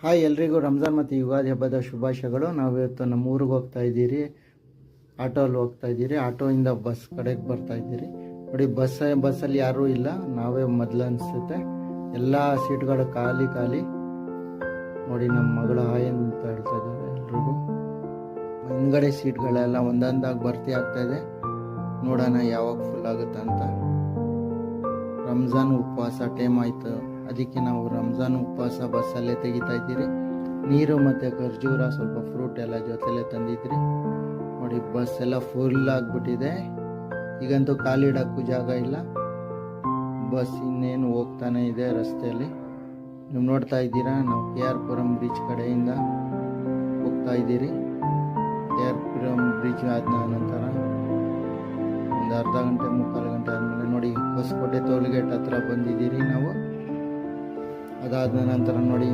Hi ಎಲ್ರಿಗೂ ರಂಜಾನ್ ಮತ್ತು ಯುಗಾದಿ ಹಬ್ಬದ ಶುಭಾಶಯಗಳು. ನಾವಿವತ್ತು ನಮ್ಮ ಊರಿಗೆ ಹೋಗ್ತಾ ಇದ್ದೀರಿ. ಆಟೋಲ್ಲಿ ಹೋಗ್ತಾ ಇದ್ದೀರಿ. ಆಟೋಯಿಂದ ಬಸ್ ಕಡೆಗೆ ಬರ್ತಾ ಇದ್ದೀರಿ. ನೋಡಿ ಬಸ್ಸಲ್ಲಿ ಯಾರೂ ಇಲ್ಲ, ನಾವೇ ಮೊದಲು ಅನಿಸುತ್ತೆ. ಎಲ್ಲ ಸೀಟ್ಗಳು ಖಾಲಿ ಖಾಲಿ. ನೋಡಿ ನಮ್ಮ ಮಗಳು ಹಾಯ್ ಅಂತ ಹೇಳ್ತಾ ಇದ್ದಾರೆ ಎಲ್ರಿಗೂ. ಹಿಂಗಡೆ ಸೀಟ್ಗಳೆಲ್ಲ ಒಂದೊಂದಾಗಿ ಭರ್ತಿ ಆಗ್ತಾ ಇದೆ. ನೋಡೋಣ ಯಾವಾಗ ಫುಲ್ ಆಗುತ್ತೆ ಅಂತ. ರಂಜಾನ್ ಉಪವಾಸ ಟೈಮ್ ಆಯಿತು, ಅದಕ್ಕೆ ನಾವು ರಂಜಾನ್ ಉಪವಾಸ ಬಸ್ಸಲ್ಲೇ ತೆಗಿತಾ ಇದ್ದೀರಿ. ನೀರು ಮತ್ತು ಖರ್ಜೂರ ಸ್ವಲ್ಪ ಫ್ರೂಟ್ ಎಲ್ಲ ಜೊತೆಲೇ ತಂದಿದ್ರಿ. ನೋಡಿ ಬಸ್ ಎಲ್ಲ ಫುಲ್ ಆಗಿಬಿಟ್ಟಿದೆ. ಈಗಂತೂ ಖಾಲಿ ಇಡೋಕ್ಕೂ ಜಾಗ ಇಲ್ಲ. ಬಸ್ ಇನ್ನೇನು ಹೋಗ್ತಾನೆ ಇದೆ ರಸ್ತೆಯಲ್ಲಿ. ನೀವು ನೋಡ್ತಾ ಇದ್ದೀರಾ, ನಾವು KR ಪುರಂ ಬ್ರಿಡ್ಜ್ ಕಡೆಯಿಂದ ಹೋಗ್ತಾ ಇದ್ದೀರಿ. KR ಪುರಂ ಬ್ರಿಡ್ಜ್ ಆದ ನಂತರ ಒಂದು ಅರ್ಧ ಗಂಟೆ ಮುಕ್ಕಾಲು ಗಂಟೆ ಆದಮೇಲೆ ನೋಡಿ ಹೊಸಕೋಟೆ ಟೋಲ್ ಗೇಟ್ ಹತ್ರ ಬಂದಿದ್ದೀರಿ ನಾವು. ಅದಾದ ನಂತರ ನೋಡಿ